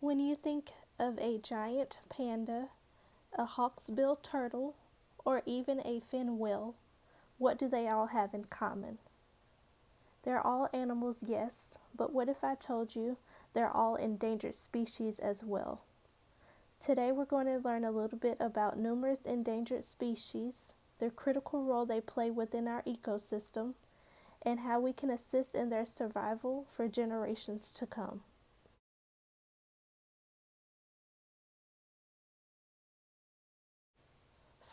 When you think of a giant panda, a hawksbill turtle, or even a fin whale, what do they all have in common? They're all animals, yes, but what if I told you they're all endangered species as well? Today we're going to learn a little bit about numerous endangered species, the critical role they play within our ecosystem, and how we can assist in their survival for generations to come.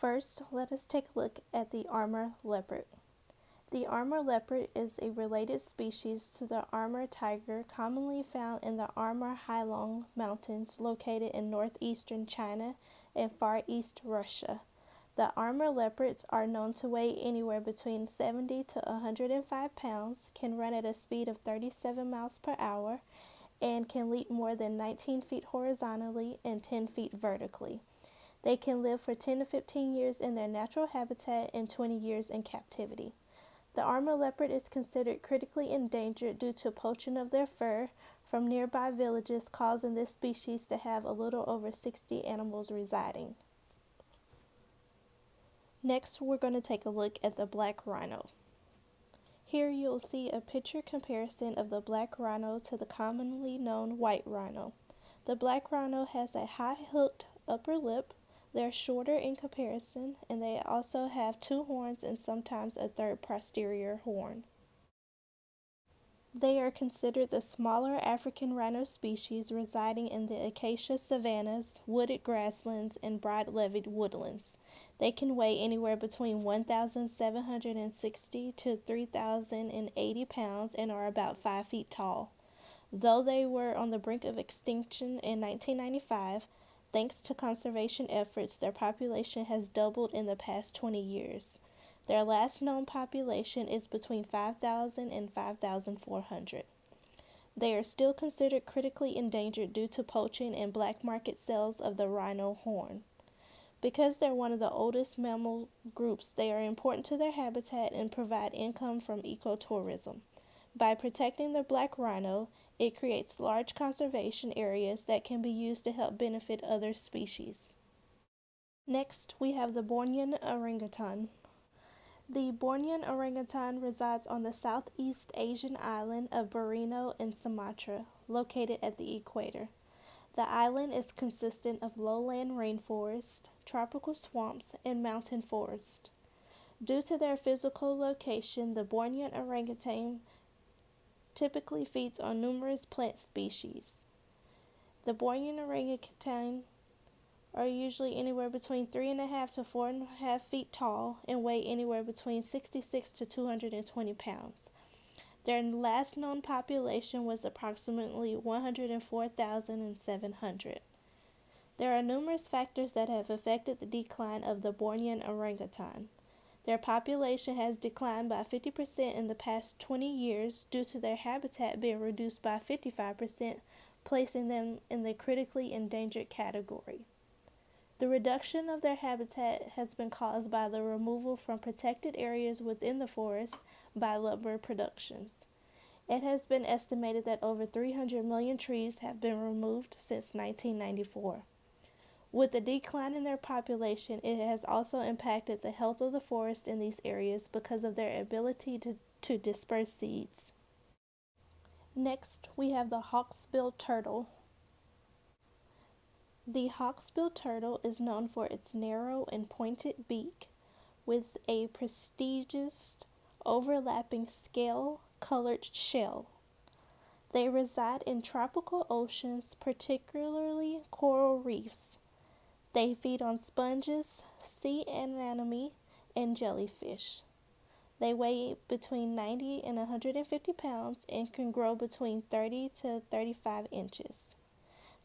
First, let us take a look at the armor leopard. The armor leopard is a related species to the armor tiger commonly found in the Armor Heilong Mountains located in northeastern China and far east Russia. The armor leopards are known to weigh anywhere between 70 to 105 pounds, can run at a speed of 37 miles per hour, and can leap more than 19 feet horizontally and 10 feet vertically. They can live for 10 to 15 years in their natural habitat and 20 years in captivity. The armor leopard is considered critically endangered due to poaching of their fur from nearby villages, causing this species to have a little over 60 animals residing. Next, we're going to take a look at the black rhino. Here you'll see a picture comparison of the black rhino to the commonly known white rhino. The black rhino has a high hooked upper lip. They're shorter in comparison, and they also have two horns and sometimes a third posterior horn. They are considered the smaller African rhino species residing in the acacia savannas, wooded grasslands, and broad-leaved woodlands. They can weigh anywhere between 1,760 to 3,080 pounds and are about 5 feet tall. Though they were on the brink of extinction in 1995, thanks to conservation efforts, their population has doubled in the past 20 years. Their last known population is between 5,000 and 5,400. They are still considered critically endangered due to poaching and black market sales of the rhino horn. Because they're one of the oldest mammal groups, they are important to their habitat and provide income from ecotourism. By protecting the black rhino, it creates large conservation areas that can be used to help benefit other species. Next, we have the Bornean orangutan. The Bornean orangutan resides on the Southeast Asian island of Borneo in Sumatra, located at the equator. The island is consistent of lowland rainforest, tropical swamps, and mountain forest. Due to their physical location, the Bornean orangutan typically feeds on numerous plant species. The Bornean orangutan are usually anywhere between 3.5 to 4.5 feet tall and weigh anywhere between 66 to 220 pounds. Their last known population was approximately 104,700. There are numerous factors that have affected the decline of the Bornean orangutan. Their population has declined by 50% in the past 20 years due to their habitat being reduced by 55%, placing them in the critically endangered category. The reduction of their habitat has been caused by the removal from protected areas within the forest by lumber productions. It has been estimated that over 300 million trees have been removed since 1994. With the decline in their population, it has also impacted the health of the forest in these areas because of their ability to disperse seeds. Next, we have the hawksbill turtle. The hawksbill turtle is known for its narrow and pointed beak with a prestigious overlapping scale-colored shell. They reside in tropical oceans, particularly coral reefs. They feed on sponges, sea anemone, and jellyfish. They weigh between 90 and 150 pounds and can grow between 30 to 35 inches.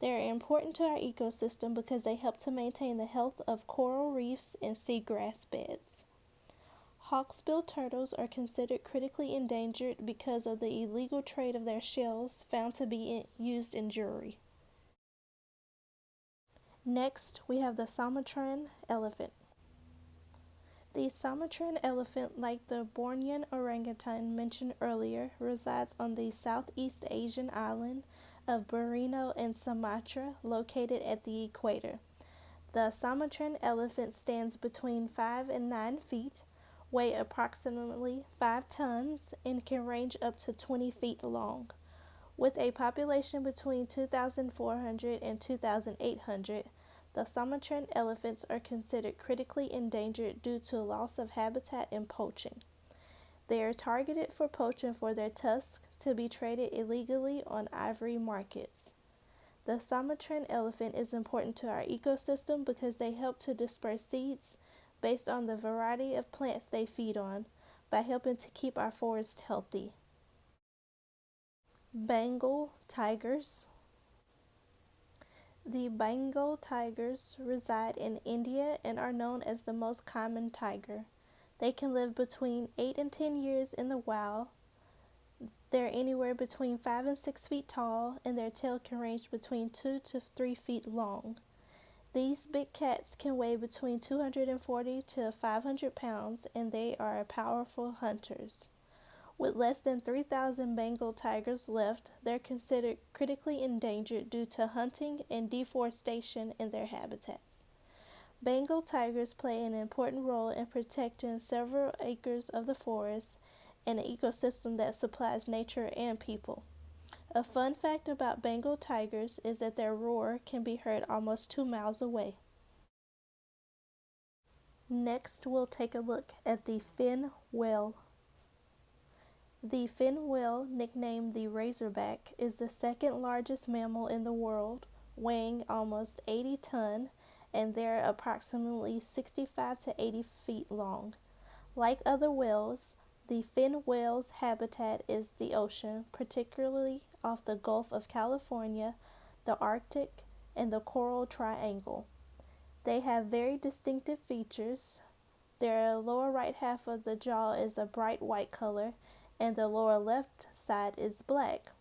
They are important to our ecosystem because they help to maintain the health of coral reefs and seagrass beds. Hawksbill turtles are considered critically endangered because of the illegal trade of their shells found to be used in jewelry. Next, we have the Sumatran elephant. The Sumatran elephant, like the Bornean orangutan mentioned earlier, resides on the Southeast Asian island of Borneo and Sumatra, located at the equator. The Sumatran elephant stands between 5 and 9 feet, weigh approximately 5 tons, and can range up to 20 feet long. With a population between 2,400 and 2,800, the Sumatran elephants are considered critically endangered due to loss of habitat and poaching. They are targeted for poaching for their tusks to be traded illegally on ivory markets. The Sumatran elephant is important to our ecosystem because they help to disperse seeds based on the variety of plants they feed on by helping to keep our forests healthy. Bengal tigers. The Bengal tigers reside in India and are known as the most common tiger. They can live between 8 and 10 years in the wild. They're anywhere between 5 and 6 feet tall, and their tail can range between 2 to 3 feet long. These big cats can weigh between 240 to 500 pounds, and they are powerful hunters. With less than 3,000 Bengal tigers left, they're considered critically endangered due to hunting and deforestation in their habitats. Bengal tigers play an important role in protecting several acres of the forest and an ecosystem that supplies nature and people. A fun fact about Bengal tigers is that their roar can be heard almost 2 miles away. Next, we'll take a look at the fin whale. The fin whale, nicknamed the razorback, is the second largest mammal in the world, weighing almost 80 tons, and they're approximately 65 to 80 feet long. Like other whales, the fin whale's habitat is the ocean, particularly off the Gulf of California, the Arctic, and the Coral Triangle. They have very distinctive features. Their lower right half of the jaw is a bright white color, and the lower left side is black.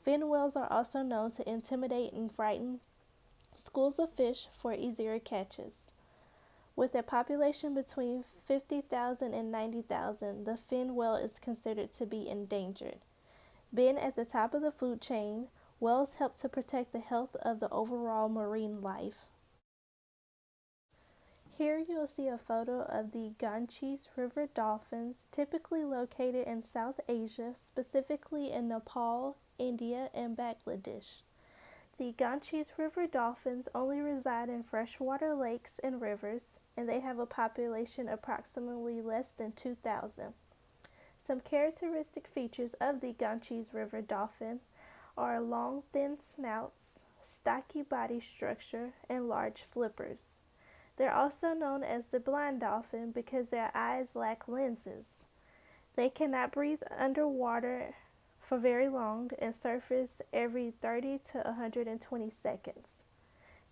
Fin whales are also known to intimidate and frighten schools of fish for easier catches. With a population between 50,000 and 90,000, the fin whale is considered to be endangered. Being at the top of the food chain, whales help to protect the health of the overall marine life. Here you'll see a photo of the Ganges River dolphins, typically located in South Asia, specifically in Nepal, India, and Bangladesh. The Ganges River dolphins only reside in freshwater lakes and rivers, and they have a population approximately less than 2,000. Some characteristic features of the Ganges River dolphin are long, thin snouts, stocky body structure, and large flippers. They're also known as the blind dolphin because their eyes lack lenses. They cannot breathe underwater for very long and surface every 30 to 120 seconds.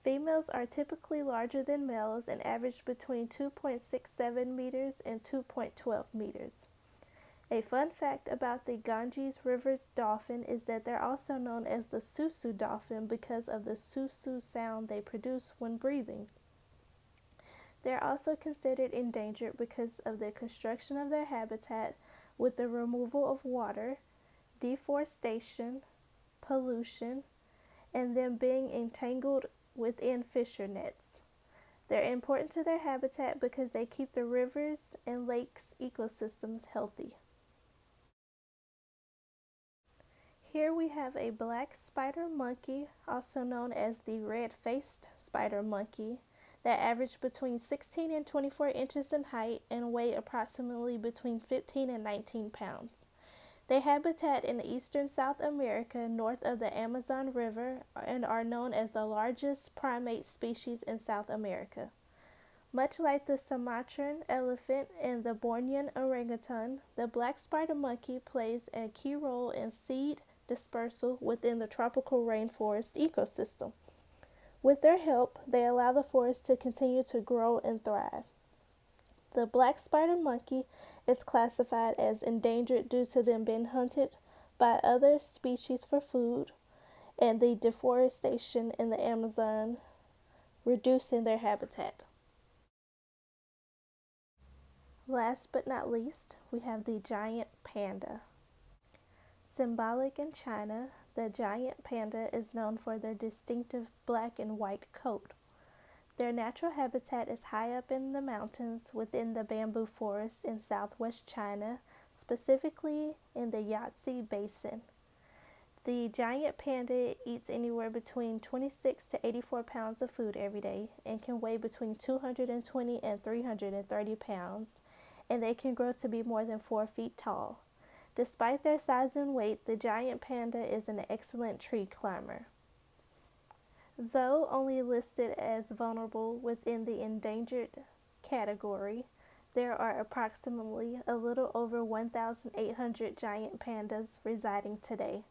Females are typically larger than males and average between 2.67 meters and 2.12 meters. A fun fact about the Ganges River dolphin is that they're also known as the susu dolphin because of the susu sound they produce when breathing. They're also considered endangered because of the construction of their habitat with the removal of water, deforestation, pollution, and them being entangled within fisher nets. They're important to their habitat because they keep the rivers and lakes ecosystems healthy. Here we have a black spider monkey, also known as the red-faced spider monkey, that average between 16 and 24 inches in height and weigh approximately between 15 and 19 pounds. They habitat in eastern South America north of the Amazon River and are known as the largest primate species in South America. Much like the Sumatran elephant and the Bornean orangutan, the black spider monkey plays a key role in seed dispersal within the tropical rainforest ecosystem. With their help, they allow the forest to continue to grow and thrive. The black spider monkey is classified as endangered due to them being hunted by other species for food and the deforestation in the Amazon reducing their habitat. Last but not least, we have the giant panda. Symbolic in China, The giant panda is known for their distinctive black and white coat. Their natural habitat is high up in the mountains within the bamboo forest in southwest China, specifically in the Yangtze Basin. The giant panda eats anywhere between 26 to 84 pounds of food every day and can weigh between 220 and 330 pounds, and they can grow to be more than 4 feet tall. Despite their size and weight, the giant panda is an excellent tree climber. Though only listed as vulnerable within the endangered category, there are approximately a little over 1,800 giant pandas residing today.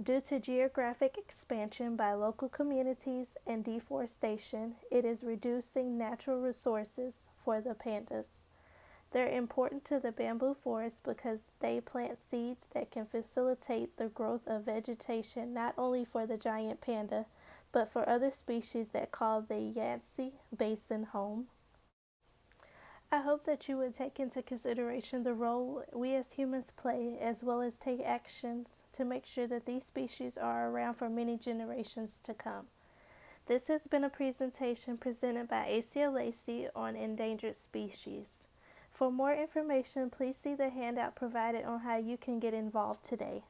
Due to geographic expansion by local communities and deforestation, it is reducing natural resources for the pandas. They're important to the bamboo forest because they plant seeds that can facilitate the growth of vegetation not only for the giant panda, but for other species that call the Yangtze Basin home. I hope that you would take into consideration the role we as humans play, as well as take actions to make sure that these species are around for many generations to come. This has been a presentation presented by ACLAC on endangered species. For more information, please see the handout provided on how you can get involved today.